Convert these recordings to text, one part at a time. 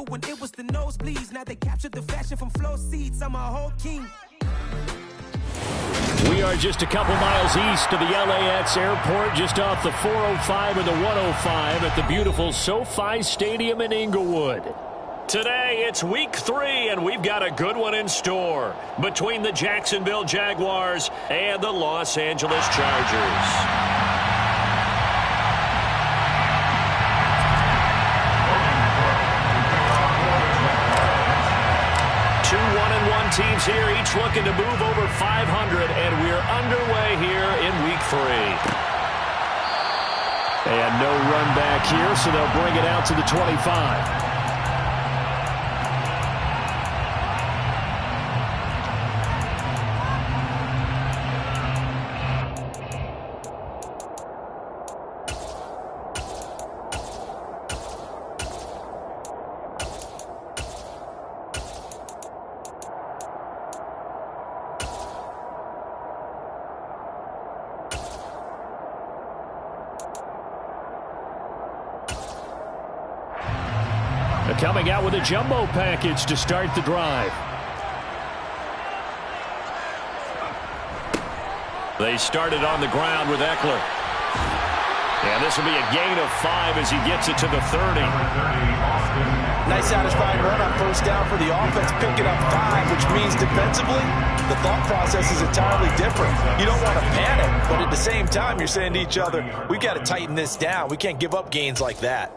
when it was the nosebleeds. Now they captured the fashion from flow seats. I'm a whole king. We are just a couple miles east of the LAX airport, just off the 405 and the 105 at the beautiful SoFi Stadium in Inglewood. Today, it's week 3, and we've got a good one in store between the Jacksonville Jaguars and the Los Angeles Chargers. 2-1-1 teams here, each looking to move over 500, and we're underway here in week 3. And no run back here, so they'll bring it out to the 25. Coming out with a jumbo package to start the drive. They started on the ground with Eckler. And this will be a gain of 5 as he gets it to the 30. Nice satisfying run on first down for the offense, picking up 5, which means defensively, the thought process is entirely different. You don't want to panic, but at the same time, you're saying to each other, we've got to tighten this down. We can't give up gains like that.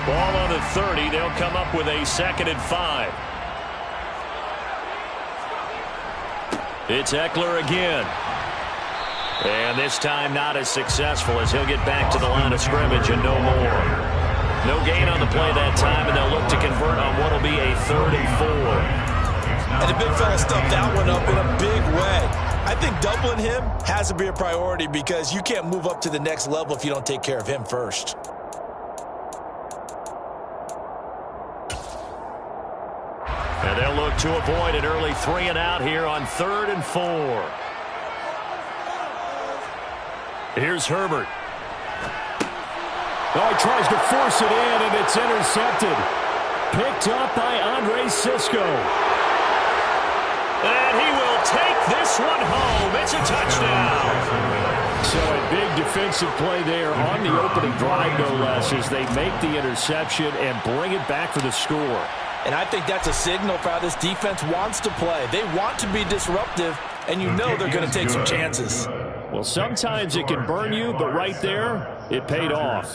Ball on the 30. They'll come up with a 2nd and 5. It's Eckler again. And this time not as successful as he'll get back to the line of scrimmage and no more. No gain on the play that time, and they'll look to convert on what will be a 3rd and 4. And the big fella stuffed that one up in a big way. I think doubling him has to be a priority because you can't move up to the next level if you don't take care of him first. And they'll look to avoid an early 3 and out here on 3rd and 4. Here's Herbert. Oh, he tries to force it in, and it's intercepted. Picked up by Andre Sisco. And he will take this one home. It's a touchdown. So a big defensive play there on the opening drive, no less, as they make the interception and bring it back for the score. And I think that's a signal for how this defense wants to play. They want to be disruptive, and you know they're going to take some chances. Well, sometimes it can burn you, but right there, it paid off.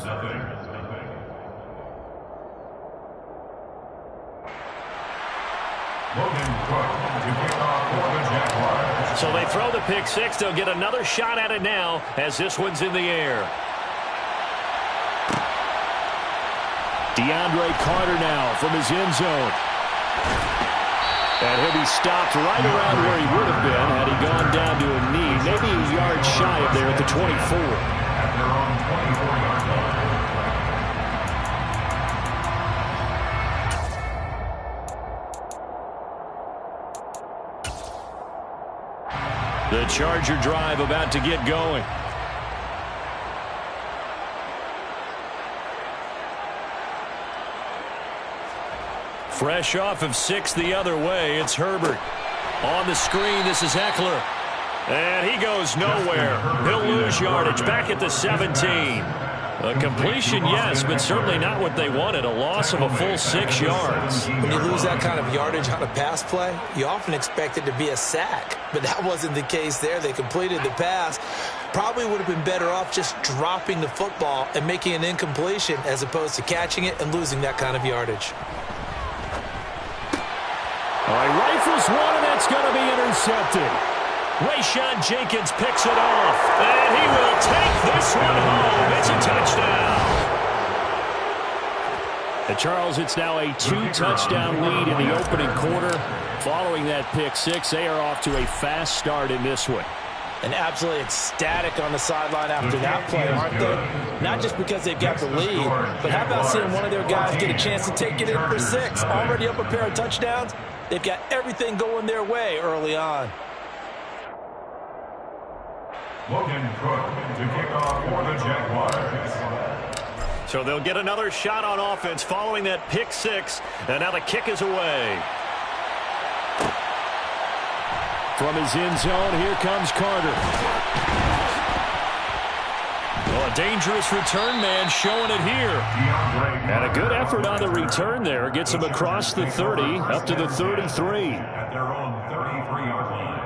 So they throw the pick 6. They'll get another shot at it now as this one's in the air. DeAndre Carter now from his end zone. And he'll be stopped right around where he would have been had he gone down to a knee, maybe a yard shy of there at the 24. The Charger drive about to get going. Fresh off of 6 the other way, it's Herbert. On the screen, this is Eckler. And he goes nowhere. He'll lose yardage back at the 17. A completion, yes, but certainly not what they wanted. A loss of a full 6 yards. When you lose that kind of yardage on a pass play, you often expect it to be a sack. But that wasn't the case there. They completed the pass. Probably would have been better off just dropping the football and making an incompletion as opposed to catching it and losing that kind of yardage. All right, rifles one, and that's going to be intercepted. Rayshawn Jenkins picks it off, and he will take this one home. It's a touchdown. And Charles, it's now a 2-touchdown lead in the opening quarter. Following that pick 6, they are off to a fast start in this one. And absolutely ecstatic on the sideline after that play, aren't they? Not just because they've got the lead, but how about seeing one of their guys get a chance to take it in for 6? Already up a pair of touchdowns. They've got everything going their way early on. Logan Cook to kick off for the Jaguars. So they'll get another shot on offense following that pick 6, and now the kick is away. From his end zone, here comes Carter. Oh, a dangerous return man showing it here. And a good effort on the return there. Gets him across the 30, up to the 33. At their own 33-yard line.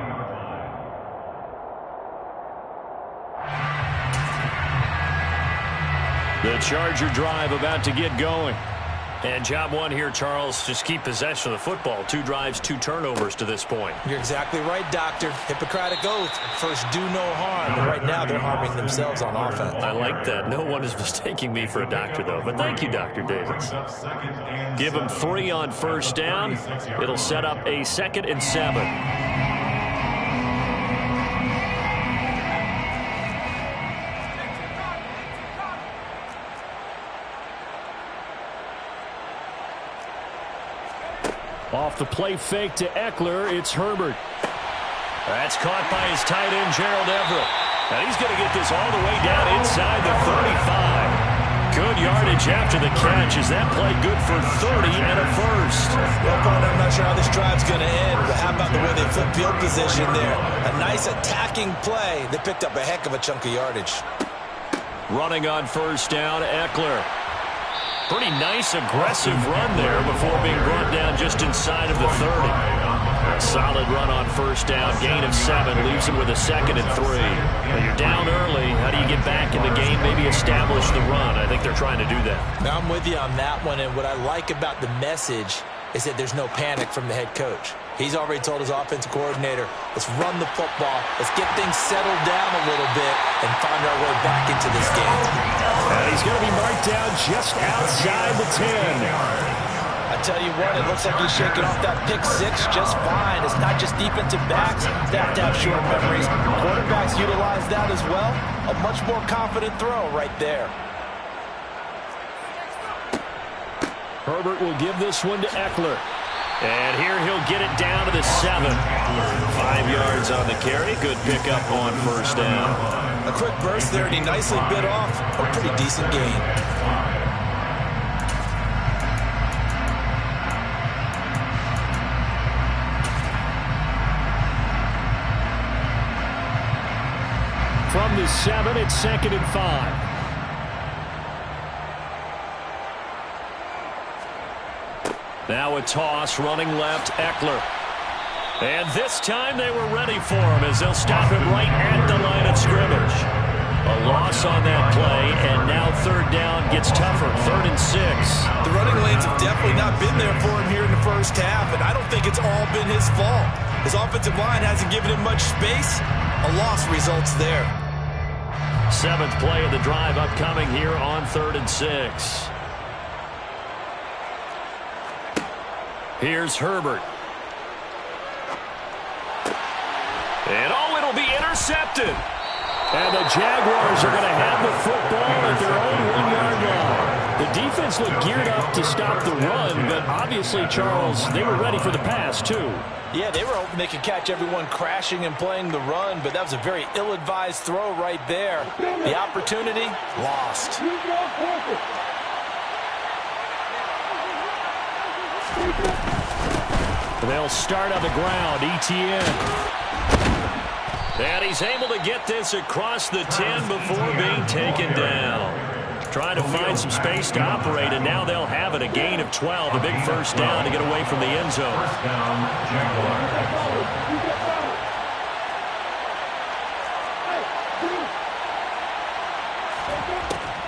The Charger drive about to get going. And job one here, Charles, just keep possession of the football. 2 drives, 2 turnovers to this point. You're exactly right, Doctor. Hippocratic oath. First, do no harm. But right now, they're harming themselves on offense. I like that. No one is mistaking me for a doctor, though. But thank you, Dr. Davis. Give them 3 on first down. It'll set up a 2nd and 7. Off the play fake to Eckler, it's Herbert. That's caught by his tight end, Gerald Everett. And he's going to get this all the way down inside the 35. Good yardage after the catch. Is that play good for 30 and a first? Well, I'm not sure how this drive's going to end, but how about the way they flip field position there? A nice attacking play. They picked up a heck of a chunk of yardage. Running on first down, Eckler. Pretty nice, aggressive run there before being brought down just inside of the 30. A solid run on first down, gain of 7, leaves him with a 2nd and 3. When you're down early, how do you get back in the game, maybe establish the run? I think they're trying to do that. Now, I'm with you on that one, and what I like about the message is that there's no panic from the head coach. He's already told his offensive coordinator, let's run the football, let's get things settled down a little bit and find our way back into this game. And he's going to be marked down just outside the 10. I tell you what, it looks like he's shaking off that pick 6 just fine. It's not just defensive backs that have to have short memories. Quarterbacks utilize that as well. A much more confident throw right there. Herbert will give this one to Eckler. And here he'll get it down to the 7. 5 yards on the carry. Good pickup on first down. A quick burst there, and he nicely bit off a pretty decent gain. From the 7, it's 2nd and 5. Now a toss, running left, Eckler. And this time they were ready for him as they'll stop him right at the line of scrimmage. A loss on that play, and now 3rd down gets tougher, 3rd and 6. The running lanes have definitely not been there for him here in the first half, and I don't think it's all been his fault. His offensive line hasn't given him much space. A loss results there. 7th play of the drive upcoming here on 3rd and 6. Here's Herbert. And it'll be intercepted. And the Jaguars are going to have the football at their own 1-yard line. The defense looked geared up to stop the run, but obviously, Charles, they were ready for the pass, too. Yeah, they were hoping they could catch everyone crashing and playing the run, but that was a very ill-advised throw right there. The opportunity, lost. They'll start on the ground, ETN. And he's able to get this across the 10 before being taken down. Trying to find some space to operate, and now they'll have it. A gain of 12, a big first down to get away from the end zone.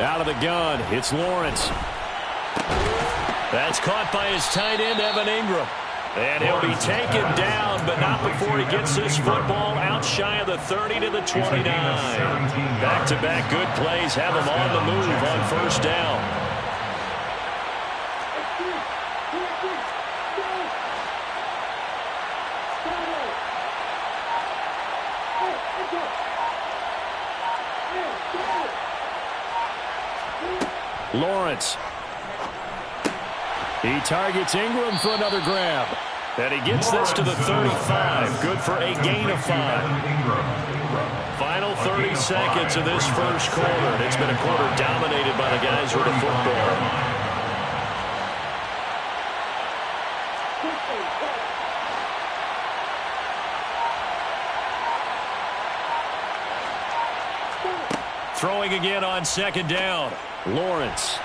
Out of the gun, it's Lawrence. That's caught by his tight end, Evan Ingram. And he'll be taken down, but not before he gets this football out shy of the 30 to the 29. Back-to-back good plays have him on the move on first down. Go. Lawrence. He targets Ingram for another grab. And he gets this to the 35. Good for a gain of 5. Final 30 seconds of this first quarter. It's been a quarter dominated by the guys with the football. Throwing again on second down. Lawrence.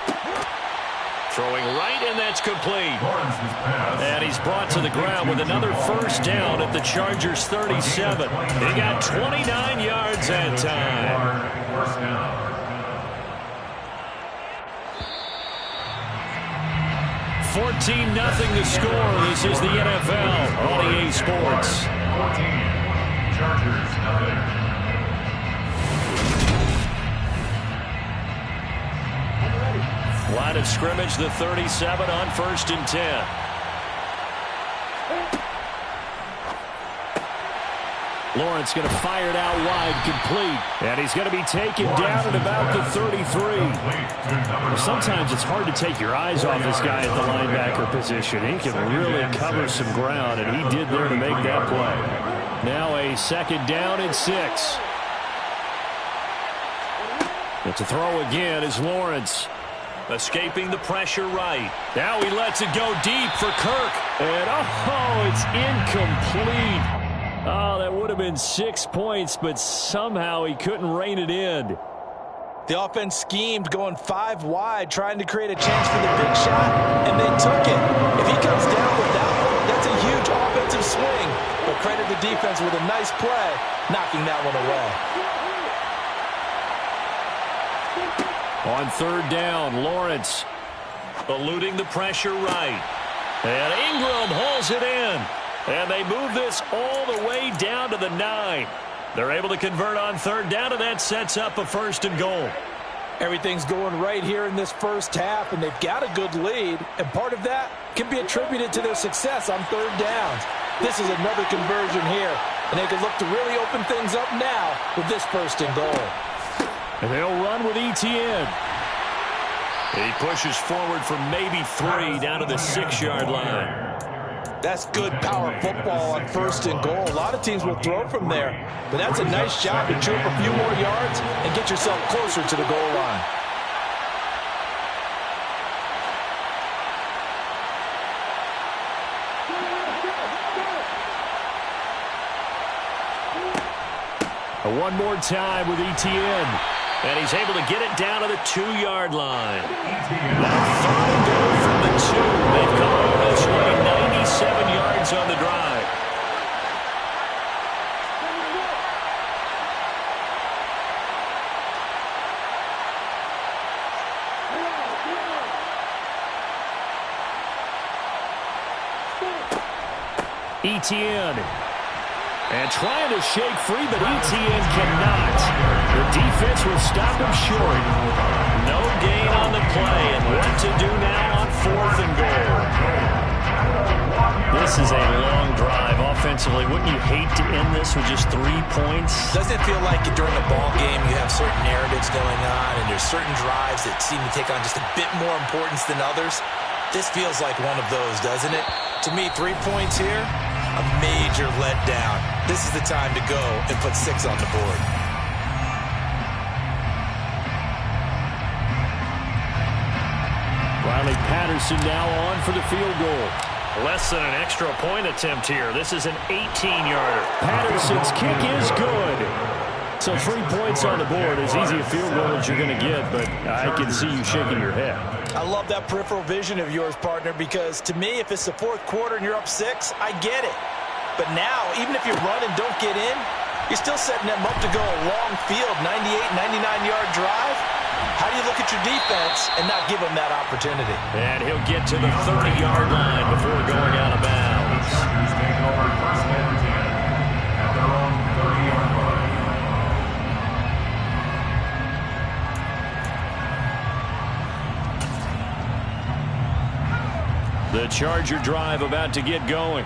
Throwing right, and that's complete. And he's brought to the ground with another first down at the Chargers' 37. He got 29 yards that time. 14-0 the score. This is the NFL on EA Sports. 14, Chargers, nothing. Line of scrimmage, the 37 on 1st and 10. Lawrence going to fire it out wide, complete. And he's going to be taken down at about the 33. Well, sometimes it's hard to take your eyes off this guy at the linebacker position. He can really cover some ground, and he did there to make that play. Now a second down and 6. And to throw again is Lawrence. Escaping the pressure right. Now he lets it go deep for Kirk. And, oh, it's incomplete. Oh, that would have been 6 points, but somehow he couldn't rein it in. The offense schemed going 5 wide, trying to create a chance for the big shot, and they took it. If he comes down with that one, that's a huge offensive swing. But credit the defense with a nice play, knocking that one away. On third down, Lawrence eluding the pressure right. And Ingram hauls it in. And they move this all the way down to the 9. They're able to convert on third down, and that sets up a 1st and goal. Everything's going right here in this first half, and they've got a good lead. And part of that can be attributed to their success on third downs. This is another conversion here, and they can look to really open things up now with this 1st and goal. And they'll run with Etienne. He pushes forward for maybe 3 down to the 6-yard line. That's good power football on 1st and goal. A lot of teams will throw from there, but that's a nice job to chew up a few more yards and get yourself closer to the goal line. One more time with Etienne. And he's able to get it down to the 2-yard line. Now 3rd and goal from the 2. They've come all this way, 97 yards on the drive. Etienne. And trying to shake free, but Etienne cannot. The defense will stop him short. No gain on the play, and what to do now on 4th and goal. This is a long drive offensively. Wouldn't you hate to end this with just 3 points? Doesn't it feel like during a ball game you have certain narratives going on, and there's certain drives that seem to take on just a bit more importance than others? This feels like one of those, doesn't it? To me, 3 points here, a major letdown. This is the time to go and put 6 on the board. Riley Patterson now on for the field goal. Less than an extra point attempt here. This is an 18-yarder. Patterson's kick is good. So 3 points on the board, as easy a field goal as you're going to get, but I can see you shaking your head. I love that peripheral vision of yours, partner, because to me, if it's the 4th quarter and you're up 6, I get it. But now, even if you run and don't get in, you're still setting them up to go a long field, 98, 99-yard drive. How do you look at your defense and not give them that opportunity? And he'll get to the 30-yard line before going out of bounds. He's taking over 1st and 10 at their own 30-yard line. The Charger drive about to get going.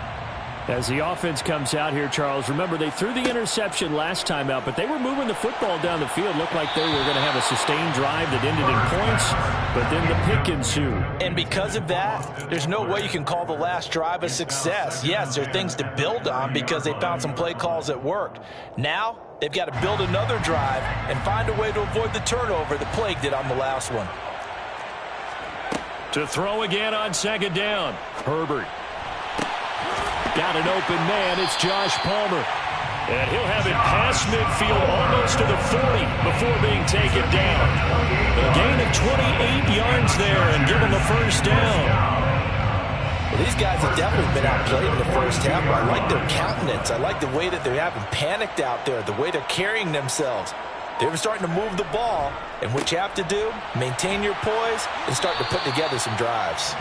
As the offense comes out here, Charles, remember they threw the interception last time out, but they were moving the football down the field. Looked like they were going to have a sustained drive that ended in points, but then the pick ensued. And because of that, there's no way you can call the last drive a success. Yes, there are things to build on because they found some play calls that worked. Now, they've got to build another drive and find a way to avoid the turnover that plagued it on the last one. To throw again on second down, Herbert. Got an open man. It's Josh Palmer. And he'll have it past midfield almost to the 40 before being taken down. A gain of 28 yards there and give him a first down. Well, these guys have definitely been outplayed in the first half, but I like their countenance. I like the way that they haven't panicked out there, the way they're carrying themselves. They're starting to move the ball, and what you have to do, maintain your poise and start to put together some drives.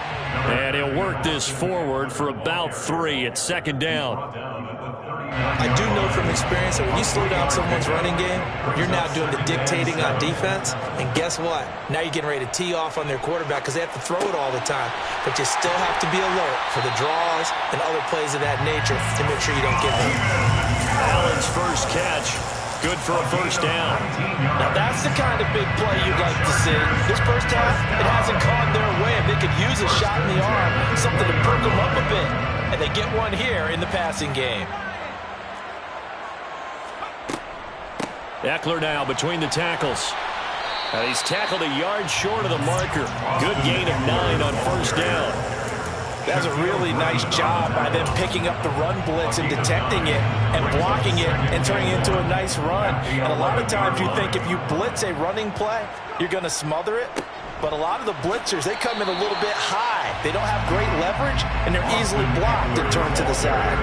And he'll work this forward for about 3 at second down. I do know from experience that when you slow down someone's running game, you're now doing the dictating on defense, and guess what? Now you're getting ready to tee off on their quarterback because they have to throw it all the time, but you still have to be alert for the draws and other plays of that nature to make sure you don't get hurt. Allen's first catch. Good for a first down. Now that's the kind of big play you'd like to see. This first half, it hasn't gone their way, and they could use a shot in the arm, something to perk them up a bit. And they get one here in the passing game. Eckler now between the tackles. And he's tackled a yard short of the marker. Good gain of 9 on first down. That's a really nice job by them picking up the run blitz and detecting it and blocking it and turning it into a nice run. And a lot of times you think if you blitz a running play, you're going to smother it. But a lot of the blitzers, they come in a little bit high. They don't have great leverage, and they're easily blocked and turned to the side.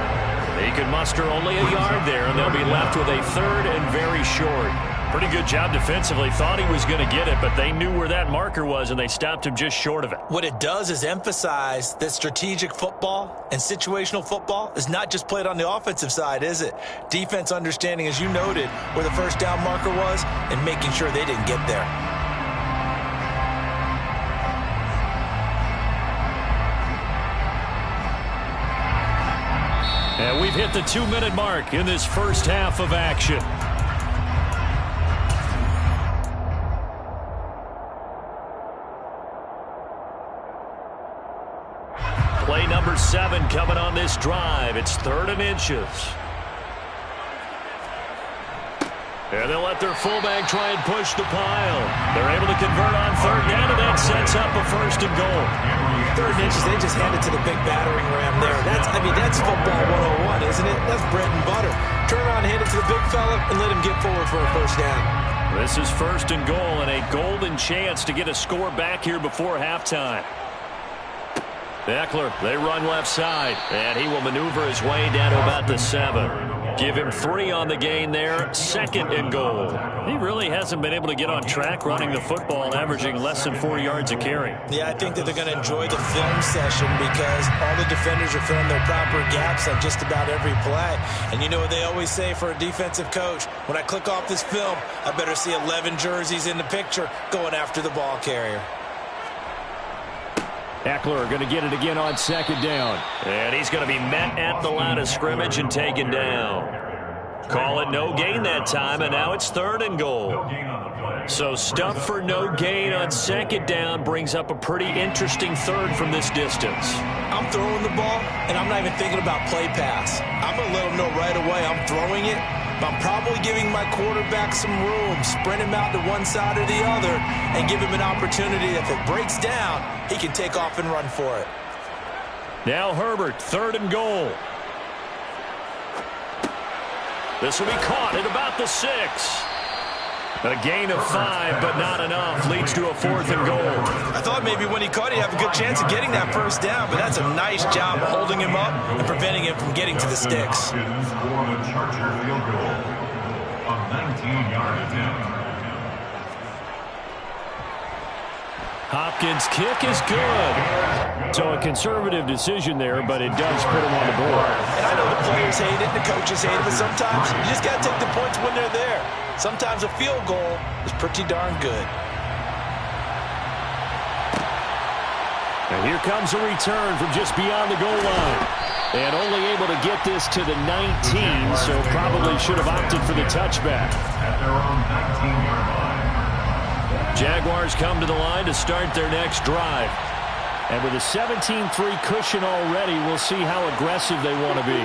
He could muster only a yard there, and they'll be left with a third and very short. Pretty good job defensively. Thought he was going to get it, but they knew where that marker was, and they stopped him just short of it. What it does is emphasize that strategic football and situational football is not just played on the offensive side, is it? Defense understanding, as you noted, where the first down marker was and making sure they didn't get there. And we've hit the 2-minute mark in this first half of action. Play number 7 coming on this drive. It's 3rd and inches. And they'll let their fullback try and push the pile. They're able to convert on 3rd down, and that sets up a 1st and goal. 3rd and inches, they just hand it to the big battering ram there. That's football 101, isn't it? That's bread and butter. Turn around, hand it to the big fella, and let him get forward for a 1st down. This is 1st and goal, and a golden chance to get a score back here before halftime. Eckler, they run left side, and he will maneuver his way down to about the 7. Give him 3 on the gain there, 2nd and goal. He really hasn't been able to get on track running the football, averaging less than 4 yards a carry. Yeah, I think that they're going to enjoy the film session because all the defenders are filling their proper gaps on just about every play. And you know what they always say for a defensive coach? When I click off this film, I better see 11 jerseys in the picture going after the ball carrier. Eckler going to get it again on 2nd down. And he's going to be met at the line of scrimmage and taken down. Call it no gain that time, and now it's 3rd and goal. So stuff for no gain on 2nd down brings up a pretty interesting 3rd from this distance. I'm throwing the ball, and I'm not even thinking about play pass. I'm going to let them know right away I'm throwing it. But I'm probably giving my quarterback some room, sprint him out to one side or the other, and give him an opportunity. If it breaks down, he can take off and run for it. Now Herbert, 3rd and goal. This will be caught at about the 6. A gain of 5, but not enough. Leads to a 4th and goal. I thought maybe when he caught it, he'd have a good chance of getting that 1st down, but that's a nice job of holding him up and preventing him from getting to the sticks. Hopkins' kick is good. So a conservative decision there, but it does put him on the board. And I know the players hate it, the coaches hate it, but sometimes you just got to take the points when they're there. Sometimes a field goal is pretty darn good. And here comes a return from just beyond the goal line. And only able to get this to the 19, so probably should have opted for the touchback. At their own 19-yard line. Jaguars come to the line to start their next drive. And with a 17-3 cushion already, we'll see how aggressive they want to be.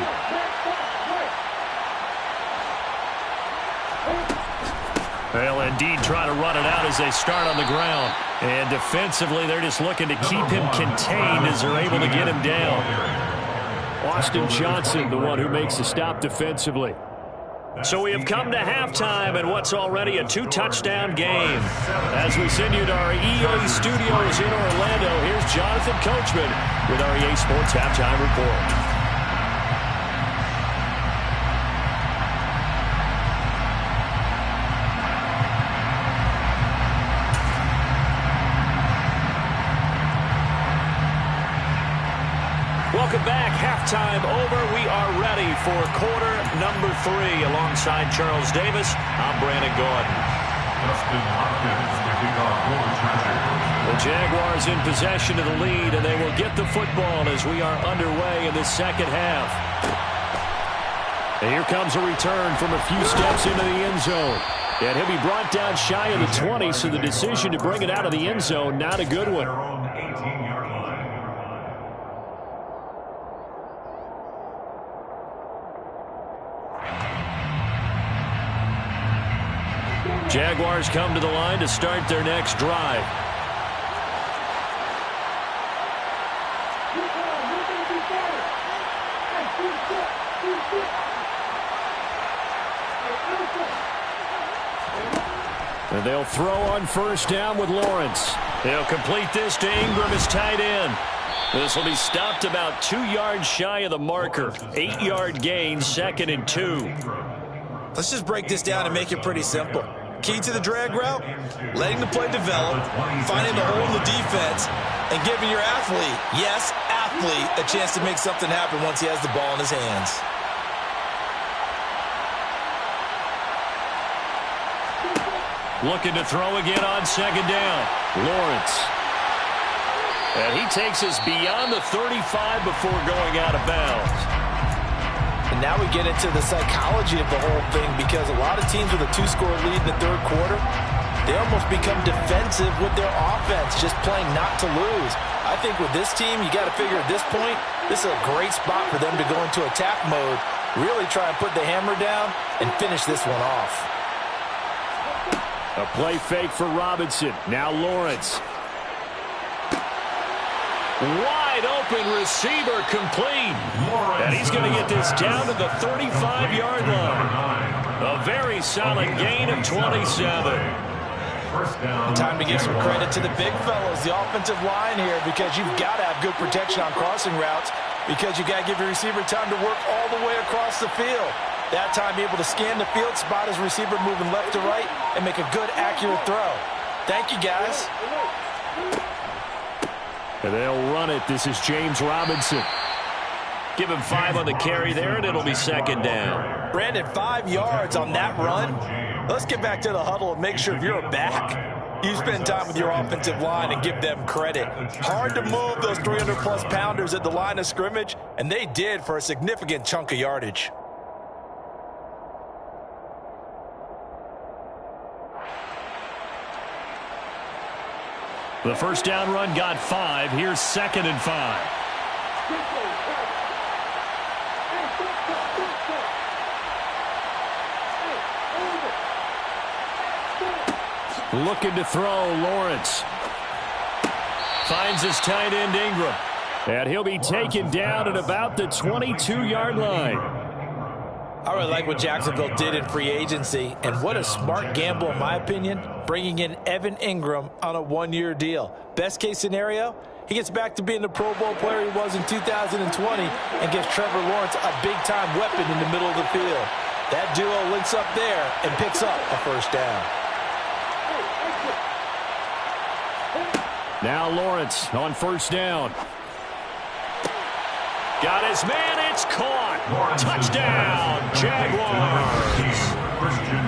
They'll indeed try to run it out as they start on the ground. And defensively, they're just looking to keep him contained as they're able to get him down. Austin Johnson, the one who makes the stop defensively. So we have come to halftime in what's already a 2-touchdown game. As we send you to our EA studios in Orlando, here's Jonathan Coachman with our EA Sports Halftime Report. Welcome back. Halftime over. We are ready for quarter number 3. Alongside Charles Davis, I'm Brandon Gordon. Justin Hopkins to kick off quarter treasure. The Jaguars in possession of the lead, and they will get the football as we are underway in the second half. And here comes a return from a few steps into the end zone. And he'll be brought down shy of the 20, so the decision to bring it out of the end zone, not a good one. Their own 18-yard line. Jaguars come to the line to start their next drive. And they'll throw on first down with Lawrence. They'll complete this to Ingram as tight end. This will be stopped about 2 yards shy of the marker. 8-yard gain, 2nd and 2. Let's just break this down and make it pretty simple. Key to the drag route, letting the play develop, finding the hole in the defense, and giving your athlete, yes, athlete, a chance to make something happen once he has the ball in his hands. Looking to throw again on second down. Lawrence. And he takes us beyond the 35 before going out of bounds. And now we get into the psychology of the whole thing, because a lot of teams with a 2-score lead in the third quarter, they almost become defensive with their offense, just playing not to lose. I think with this team, you got to figure at this point, this is a great spot for them to go into attack mode, really try and put the hammer down and finish this one off. A play fake for Robinson. Now Lawrence. Wide open receiver complete. And he's going to get this down to the 35-yard line. A very solid gain of 27. Time to give some credit to the big fellas, the offensive line here, because you've got to have good protection on crossing routes, because you've got to give your receiver time to work all the way across the field. That time able to scan the field, spot his receiver moving left to right, and make a good, accurate throw. Thank you, guys. And they'll run it. This is James Robinson. Give him 5 on the carry there, and it'll be second down. Brandon, 5 yards on that run. Let's get back to the huddle and make sure if you're back, you spend time with your offensive line and give them credit. Hard to move those 300-plus pounders at the line of scrimmage, and they did for a significant chunk of yardage. The first down run got 5. Here's 2nd and 5. Looking to throw, Lawrence. Finds his tight end, Ingram. And he'll be taken down at about the 22-yard line. I really like what Jacksonville did in free agency, and what a smart gamble, in my opinion, bringing in Evan Ingram on a 1-year deal. Best case scenario, he gets back to being the Pro Bowl player he was in 2020 and gives Trevor Lawrence a big-time weapon in the middle of the field. That duo links up there and picks up a first down. Now Lawrence on first down. Got his man, it's caught. Touchdown, Jaguars.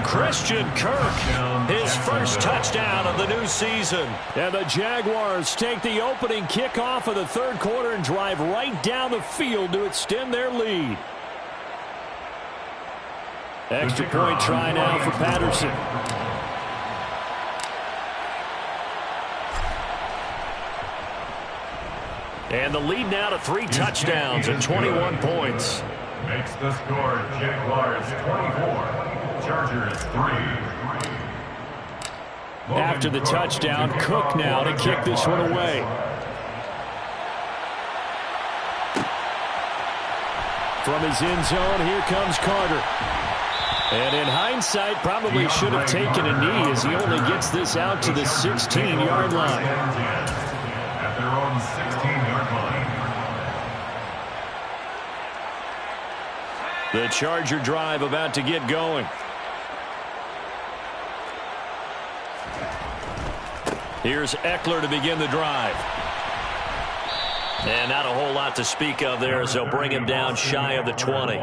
Christian Kirk, his first touchdown of the new season. And the Jaguars take the opening kickoff of the third quarter and drive right down the field to extend their lead. Extra point try now for Patterson. And the lead now to 3 touchdowns and 21 points. Makes the score Jaguars 24, Chargers 3. After the touchdown, Cook now to kick this one away. From his end zone, here comes Carter. And in hindsight, probably should have taken a knee as he only gets this out to the 16-yard line. At their own 16-yard line. The Charger drive about to get going. Here's Eckler to begin the drive. And not a whole lot to speak of there as they'll bring him down shy of the 20.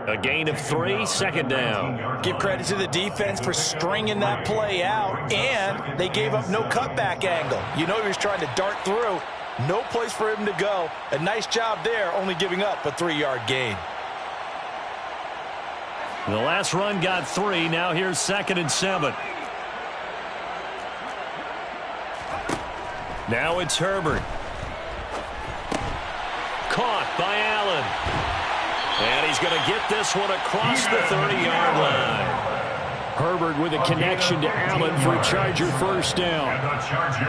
A gain of 3, second down. Give credit to the defense for stringing that play out, and they gave up no cutback angle. You know he was trying to dart through. No place for him to go. A nice job there, only giving up a 3-yard gain. The last run got 3. Now here's 2nd and 7. Now it's Herbert. Caught by Allen. And he's going to get this one across the 30-yard line. Herbert with a connection to Allen for a Charger first down.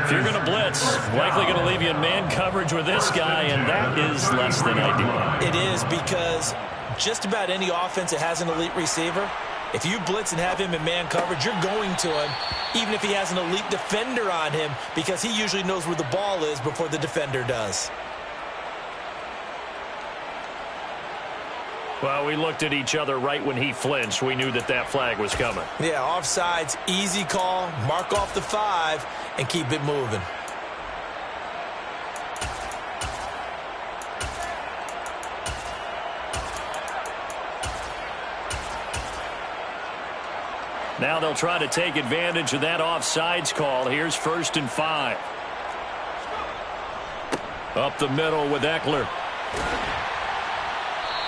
If you're going to blitz, likely going to leave you in man coverage with this guy, and that is less than ideal. It is, because just about any offense that has an elite receiver, if you blitz and have him in man coverage, you're going to him, even if he has an elite defender on him, because he usually knows where the ball is before the defender does. Well, we looked at each other right when he flinched. We knew that that flag was coming. Yeah, offsides, easy call, mark off the 5, and keep it moving. Now they'll try to take advantage of that offsides call. Here's 1st and 5. Up the middle with Eckler.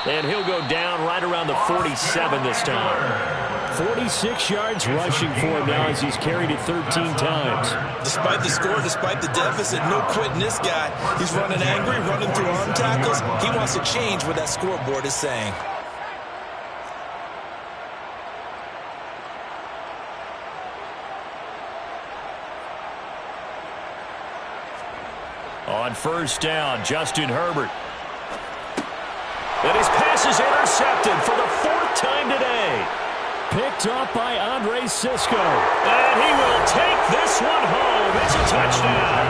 And he'll go down right around the 47 this time. 46 yards rushing for him now as he's carried it 13 times. Despite the score, despite the deficit, no quitting this guy. He's running angry, running through arm tackles. He wants to change what that scoreboard is saying. On first down, Justin Herbert. And his pass is intercepted for the 4th time today. Picked up by Andre Cisco. And he will take this one home. It's a touchdown.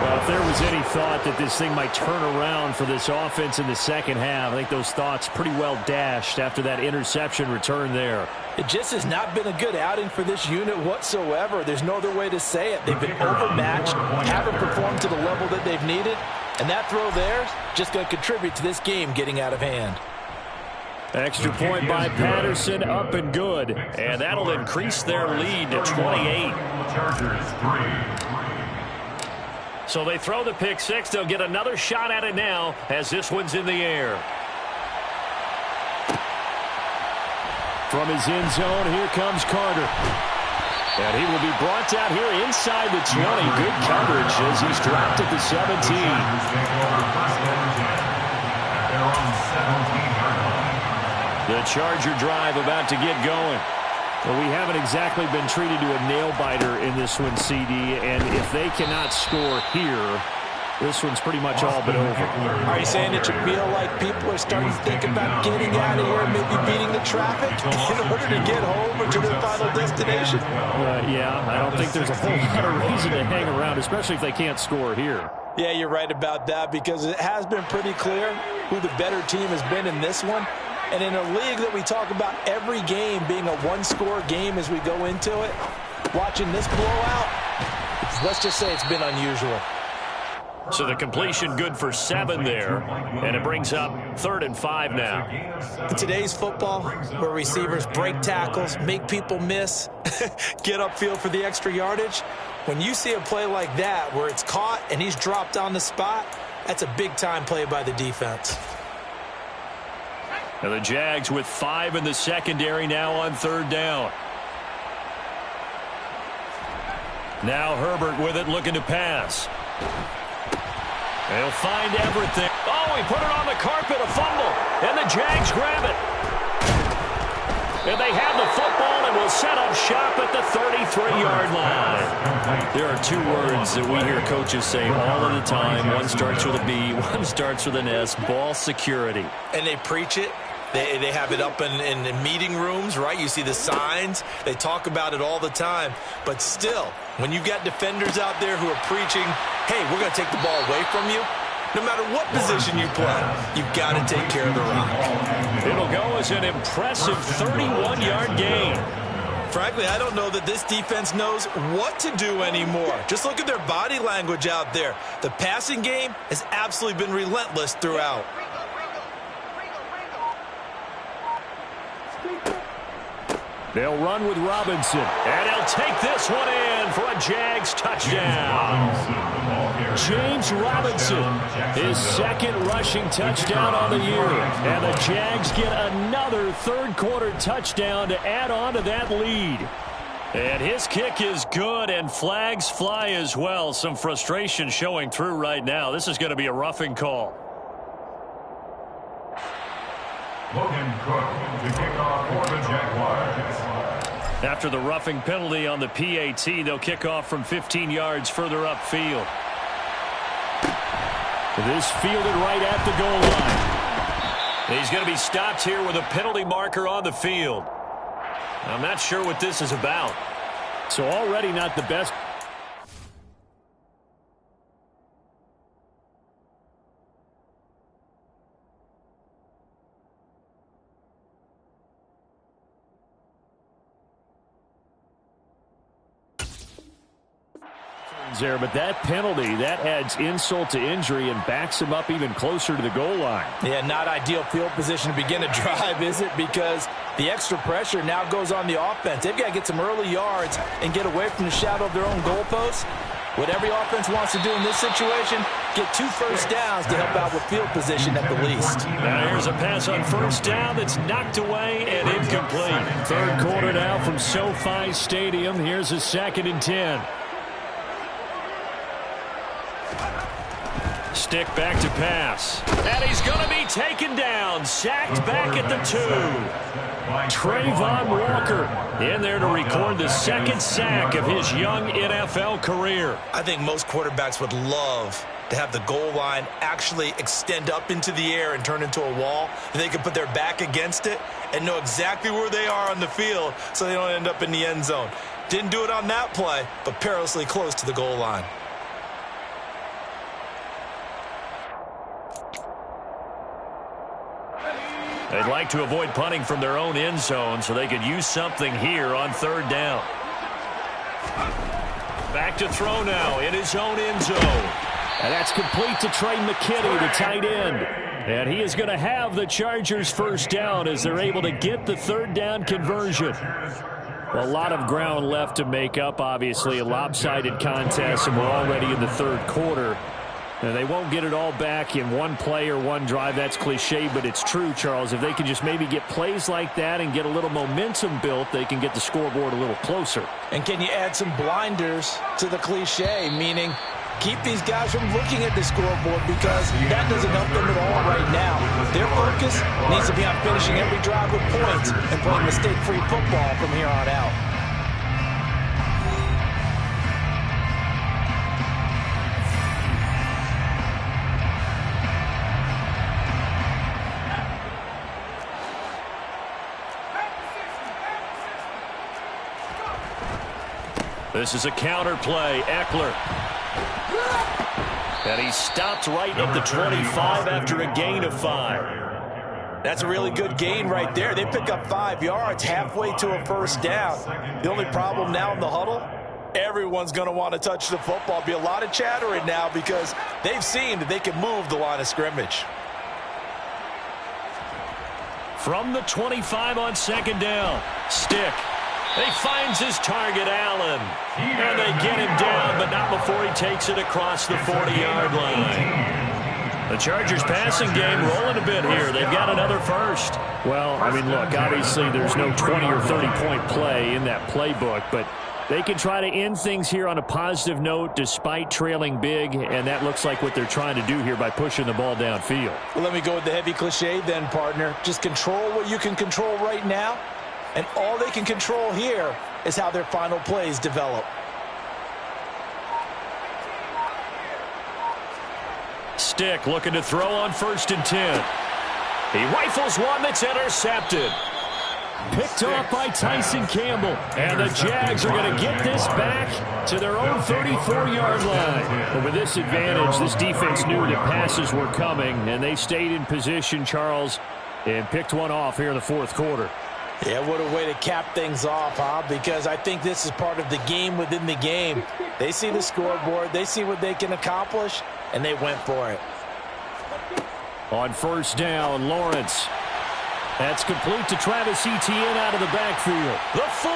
Well, if there was any thought that this thing might turn around for this offense in the second half, I think those thoughts pretty well dashed after that interception return there. It just has not been a good outing for this unit whatsoever. There's no other way to say it. They've been overmatched, haven't performed to the level that they've needed, and that throw there is just going to contribute to this game getting out of hand. Extra point by Patterson, up and good. And that'll increase their lead to 28. So they throw the pick 6. They'll get another shot at it now as this one's in the air. From his end zone, here comes Carter. And he will be brought down here inside the 20. Good coverage as he's dropped at the 17. The Charger drive about to get going. Well, we haven't exactly been treated to a nail-biter in this one, CD, and if they cannot score here, this one's pretty much all but over. Are you saying that you feel like people are starting to think about getting out of here and maybe beating the traffic in order to get home or to their final destination? Yeah, I don't think there's a whole lot of reason to hang around, especially if they can't score here. Yeah, you're right about that, because it has been pretty clear who the better team has been in this one. And in a league that we talk about every game being a one-score game as we go into it, watching this blowout, let's just say it's been unusual. So the completion good for 7 there, and it brings up 3rd and 5 now. In today's football, where receivers break tackles, make people miss, get upfield for the extra yardage, when you see a play like that where it's caught and he's dropped on the spot, that's a big-time play by the defense. And the Jags with 5 in the secondary now on 3rd down. Now Herbert with it, looking to pass. They'll find everything. Oh, he put it on the carpet, a fumble. And the Jags grab it. And they have the football and will set up shop at the 33-yard line. There are 2 words that we hear coaches say all of the time. One starts with a B, one starts with an S, ball security. And they preach it. They have it up in meeting rooms, right? You see the signs. They talk about it all the time. But still, when you've got defenders out there who are preaching, hey, we're going to take the ball away from you, no matter what position you play, you've got to take care of the rock. It'll go as an impressive 31-yard gain. Frankly, I don't know that this defense knows what to do anymore. Just look at their body language out there. The passing game has absolutely been relentless throughout. They'll run with Robinson, and he'll take this one in for a Jags touchdown. James Robinson, his 2nd rushing touchdown on the year. And the Jags get another 3rd-quarter touchdown to add on to that lead. And his kick is good, and flags fly as well. Some frustration showing through right now. This is going to be a roughing call. Logan Cook to kick off for the Jaguars. After the roughing penalty on the PAT, they'll kick off from 15 yards further upfield. This fielded right at the goal line. He's going to be stopped here with a penalty marker on the field. I'm not sure what this is about. So already not the best. There, but that penalty, that adds insult to injury and backs him up even closer to the goal line. Yeah, not ideal field position to begin a drive, is it? Because the extra pressure now goes on the offense. They've got to get some early yards and get away from the shadow of their own goalposts. What every offense wants to do in this situation, get 2 first downs to help out with field position at the least. Now here's a pass on 1st down that's knocked away and incomplete. 3rd quarter now from SoFi Stadium. Here's a 2nd and 10. Stick back to pass. And he's going to be taken down. Sacked back at the 2. Trayvon Walker in there to record the 2nd sack of his young NFL career. I think most quarterbacks would love to have the goal line actually extend up into the air and turn into a wall. They can put their back against it and know exactly where they are on the field so they don't end up in the end zone. Didn't do it on that play, but perilously close to the goal line. They'd like to avoid punting from their own end zone so they could use something here on 3rd down. Back to throw now in his own end zone. And that's complete to Trey McKinney, the tight end. And he is going to have the Chargers 1st down as they're able to get the 3rd down conversion. A lot of ground left to make up, obviously. A lopsided contest, and we're already in the 3rd quarter. And they won't get it all back in one play or one drive. That's cliche, but it's true, Charles. If they can just maybe get plays like that and get a little momentum built, they can get the scoreboard a little closer. And can you add some blinders to the cliche, meaning keep these guys from looking at the scoreboard, because that doesn't help them at all right now. Their focus needs to be on finishing every drive with points and playing mistake-free football from here on out. This is a counter play. Eckler. And he stopped right at the 25 after a gain of 5. That's a really good gain right there. They pick up 5 yards halfway to a 1st down. The only problem now in the huddle, Everyone's going to want to touch the football. Be a lot of chatter right now because they've seen that they can move the line of scrimmage. From the 25 on second down. Stick. He finds his target, Allen. And they get him down, but not before he takes it across the 40-yard line. The Chargers passing game rolling a bit here. They've got another first. Well, I mean, look, obviously there's no 20 or 30-point play in that playbook, but they can try to end things here on a positive note despite trailing big, and that looks like what they're trying to do here by pushing the ball downfield. Well, let me go with the heavy cliche then, partner. Just control what you can control right now, and all they can control here is how their final plays develop. Stick looking to throw on 1st and 10. He rifles one that's intercepted. Picked off by Tyson Campbell. And the Jags are going to get this back to their own 34-yard line. But with this advantage, this defense knew that passes were coming, and they stayed in position, Charles, and picked one off here in the 4th quarter. Yeah, what a way to cap things off, huh? Because I think this is part of the game within the game. They see the scoreboard, they see what they can accomplish, and they went for it. On 1st down, Lawrence. That's complete to Travis Etienne out of the backfield. The 40.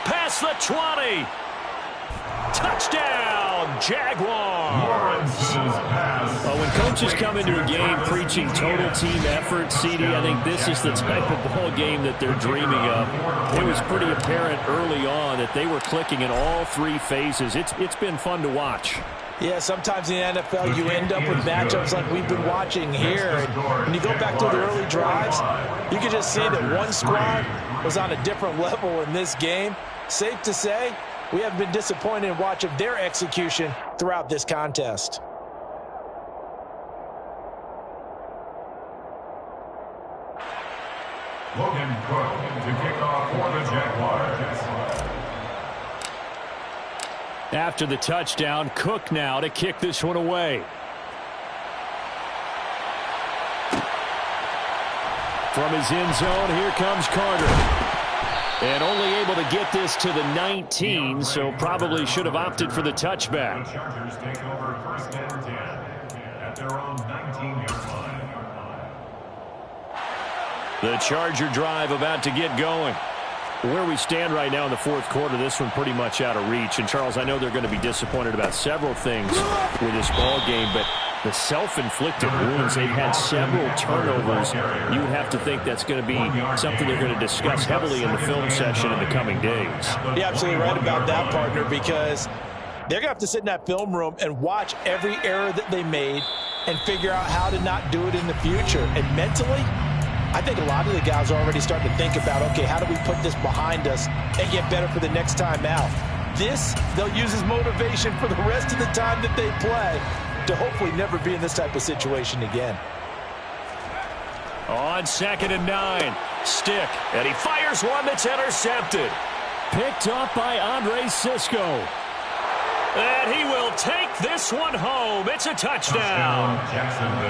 Past the 20. Touchdown, Jaguars. When coaches come into a game preaching total team effort, CD, I think this is the type of ball game that they're dreaming of. It was pretty apparent early on that they were clicking in all 3 phases. It's been fun to watch. Yeah, sometimes in the NFL you end up with matchups like we've been watching here. And when you go back to the early drives, you can just see that one squad was on a different level in this game. Safe to say, we have been disappointed in watching their execution throughout this contest. Logan Cook to kick off for the Jaguars. After the touchdown, Cook now to kick this one away. From his end zone, here comes Carter. And only able to get this to the 19, so probably should have opted for the touchback. The Chargers take over 1st and 10 at their own 19-yard line. The Charger drive about to get going. Where we stand right now in the 4th quarter, this one pretty much out of reach. And, Charles, I know they're going to be disappointed about several things with this ball game, but the self-inflicted wounds, they've had several turnovers. You would have to think that's going to be something they're going to discuss heavily in the film session in the coming days. You're absolutely right about that, partner, because they're going to have to sit in that film room and watch every error that they made and figure out how to not do it in the future. And mentally, I think a lot of the guys are already starting to think about, okay, how do we put this behind us and get better for the next time out? This, they'll use as motivation for the rest of the time that they play to hopefully never be in this type of situation again. On 2nd and 9, Stick, and he fires one that's intercepted. Picked up by Andre Cisco. And he will take this one home. It's a touchdown.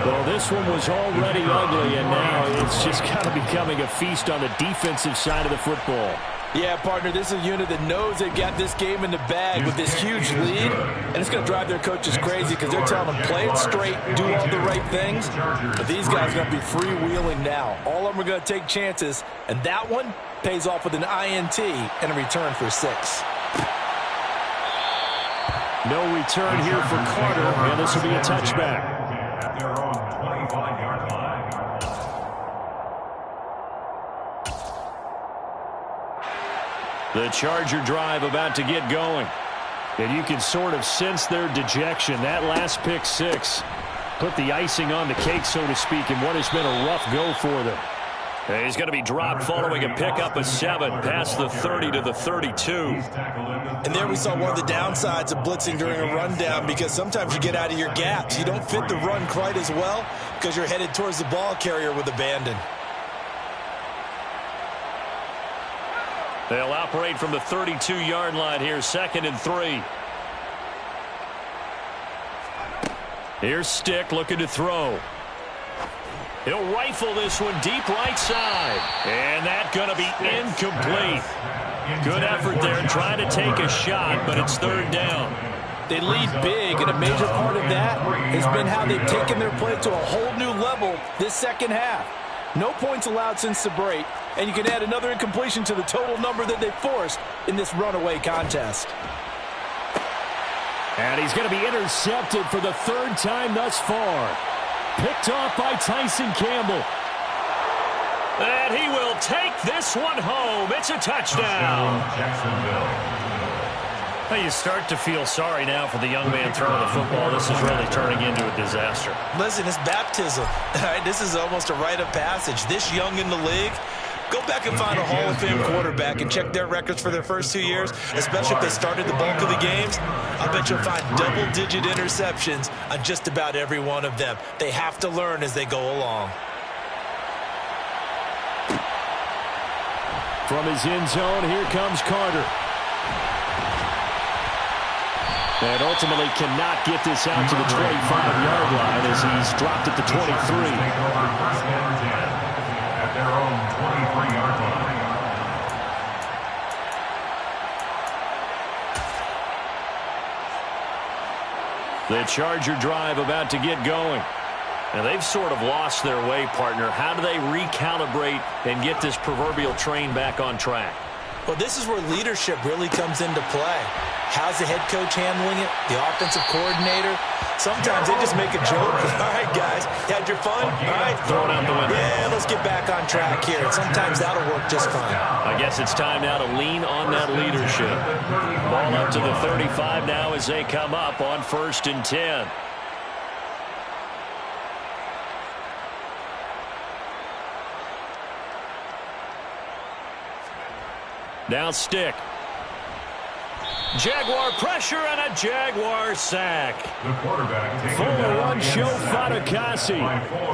Well, this one was already ugly, and now it's just kind of becoming a feast on the defensive side of the football. Yeah, partner, this is a unit that knows they've got this game in the bag with this huge lead, and it's going to drive their coaches crazy because they're telling them, play it straight, do all the right things. But these guys are going to be freewheeling now. All of them are going to take chances, and that one pays off with an INT and a return for 6. No return here for Carter, and this will be a touchback. At their own 25-yard line. The Charger drive about to get going. And you can sort of sense their dejection. That last pick 6 put the icing on the cake, so to speak, in what has been a rough go for them. And he's going to be dropped following a pickup of 7 past the 30 to the 32. And there we saw one of the downsides of blitzing during a rundown, because sometimes you get out of your gaps. You don't fit the run quite as well because you're headed towards the ball carrier with abandon. They'll operate from the 32-yard line here, 2nd and 3. Here's Stick looking to throw. He'll rifle this one deep right side. And that's going to be incomplete. Good effort there, trying to take a shot, but it's third down. They lead big, and a major part of that has been how they've taken their play to a whole new level this second half. No points allowed since the break, and you can add another incompletion to the total number that they forced in this runaway contest. And he's going to be intercepted for the third time thus far. Picked off by Tyson Campbell. And he will take this one home. It's a touchdown. Well, you start to feel sorry now for the young man throwing the football. This is really turning into a disaster. Listen, it's baptism. All right, this is almost a rite of passage. This young in the league, go back and find a Hall of Fame quarterback and check their records for their first 2 years, especially if they started the bulk of the games. I bet you'll find double-digit interceptions on just about every one of them. They have to learn as they go along. From his end zone, here comes Carter. And ultimately cannot get this out to the 25-yard line as he's dropped at the 23. At their own 23-yard line. The Charger drive about to get going. And they've sort of lost their way, partner. How do they recalibrate and get this proverbial train back on track? Well, this is where leadership really comes into play. How's the head coach handling it? The offensive coordinator? Sometimes they just make a joke. All right, guys, you had your fun? All right, throw it out the window. Yeah, let's get back on track here. And sometimes that'll work just fine. I guess it's time now to lean on that leadership. Ball up to the 35 now as they come up on 1st and 10. Now stick. Jaguar pressure and a Jaguar sack. The quarterback Full one, Joe Fatukasi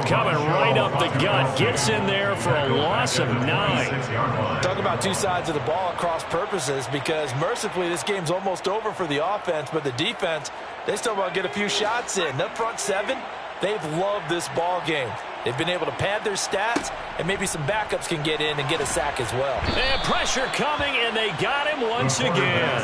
coming right up the gut. Gets in there for a loss of 9. Talk about two sides of the ball at cross purposes, because mercifully this game's almost over for the offense, but the defense, they still want to get a few shots in. That front seven, they've loved this ball game. They've been able to pad their stats, and maybe some backups can get in and get a sack as well. And pressure coming, and they got him once again.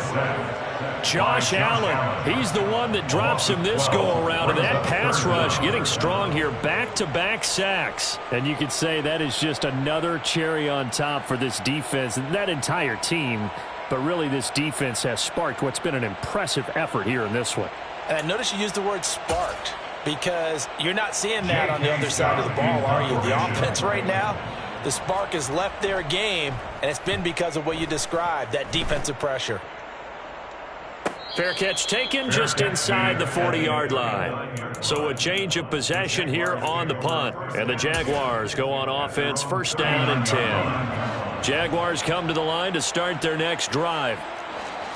Josh Allen, he's the one that drops him this go-around, and that pass rush getting strong here, back-to-back sacks. And you could say that is just another cherry on top for this defense and that entire team. But really, this defense has sparked what's been an impressive effort here in this one. And I notice you used the word sparked, because you're not seeing that on the other side of the ball, are you? The offense right now, the spark has left their game, and it's been because of what you described, that defensive pressure. Fair catch taken just inside the 40-yard line. So a change of possession here on the punt. And the Jaguars go on offense, 1st down and 10. Jaguars come to the line to start their next drive.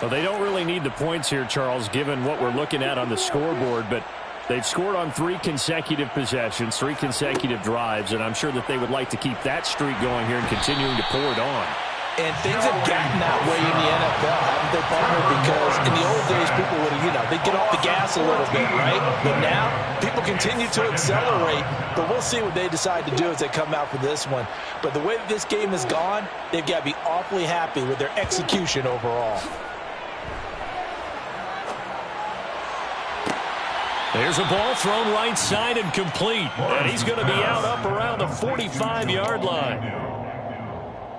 Well, they don't really need the points here, Charles, given what we're looking at on the scoreboard, but they've scored on 3 consecutive possessions, 3 consecutive drives, and I'm sure that they would like to keep that streak going here and continuing to pour it on. And things have gotten that way in the NFL, haven't they, partner? Because in the old days, people would have, they'd get off the gas a little bit, right? But now, people continue to accelerate, but we'll see what they decide to do as they come out for this one. But the way that this game has gone, they've got to be awfully happy with their execution overall. There's a ball thrown right side and complete. And he's going to be out up around the 45-yard line.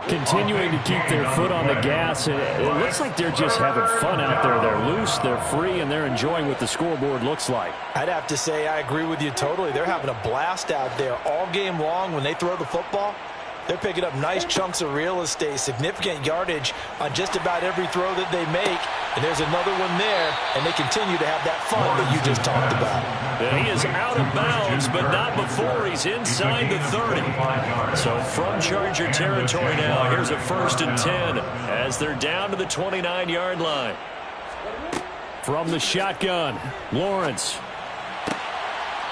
Continuing to keep their foot on the gas. And it looks like they're just having fun out there. They're loose, they're free, and they're enjoying what the scoreboard looks like. I'd have to say I agree with you totally. They're having a blast out there all game long when they throw the football. They're picking up nice chunks of real estate, significant yardage on just about every throw that they make. And there's another one there, and they continue to have that fun that you just talked about. And he is out of bounds, but not before he's inside the 30. So from Charger territory now, here's a 1st and 10 as they're down to the 29-yard line. From the shotgun, Lawrence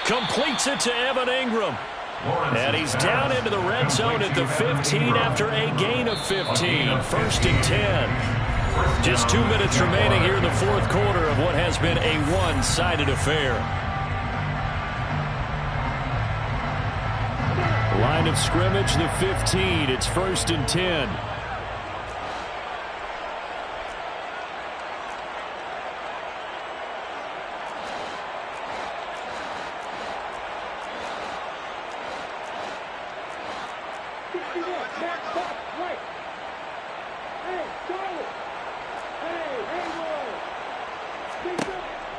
completes it to Evan Ingram. And he's down into the red zone at the 15 after a gain of 15. 1st and 10. Just 2 minutes remaining here in the 4th quarter of what has been a one-sided affair. Line of scrimmage, the 15. It's 1st and 10.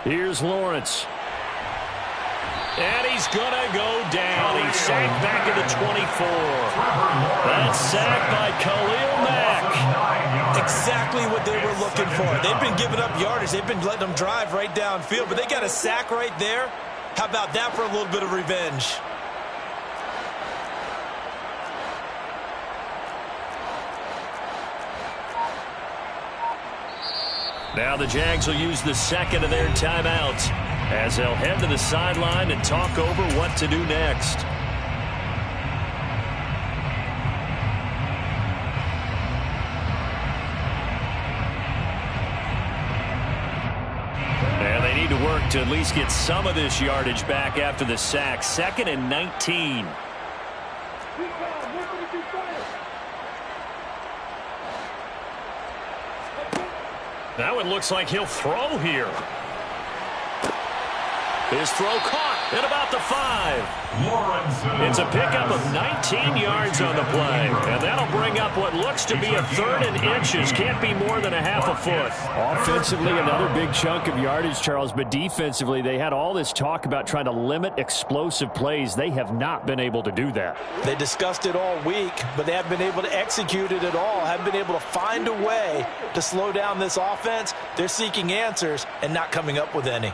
Here's Lawrence. And he's going to go down. He's sacked back at the 24. That's sacked by Khalil Mack. Exactly what they were looking for. They've been giving up yardage. They've been letting them drive right downfield, but they got a sack right there. How about that for a little bit of revenge? Now the Jags will use the second of their timeouts as they'll head to the sideline and talk over what to do next. And they need to work to at least get some of this yardage back after the sack. 2nd and 19. Now it looks like he'll throw here. His throw caught at about the 5. It's a pickup of 19 yards on the play. And that'll bring up what looks to be a 3rd and inches. Can't be more than a half a foot. Offensively, another big chunk of yardage, Charles. But defensively, they had all this talk about trying to limit explosive plays. They have not been able to do that. They discussed it all week, but they haven't been able to execute it at all. Haven't been able to find a way to slow down this offense. They're seeking answers and not coming up with any.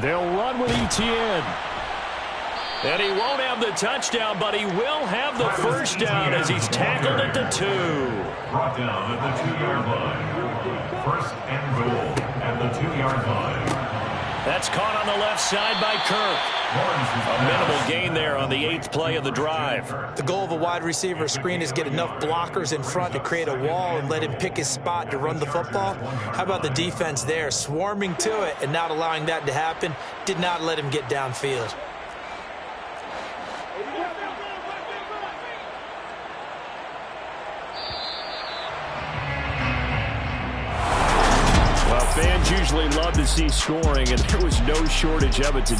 They'll run with Etienne. And he won't have the touchdown, but he will have the first down as he's tackled at the 2. Brought down at the 2-yard line. 1st and goal at the 2-yard line. That's caught on the left side by Kirk. A minimal gain there on the 8th play of the drive. The goal of a wide receiver screen is get enough blockers in front to create a wall and let him pick his spot to run the football. How about the defense there, swarming to it and not allowing that to happen? Did not let him get downfield. Well, fans usually love to see scoring, and there was no shortage of it today.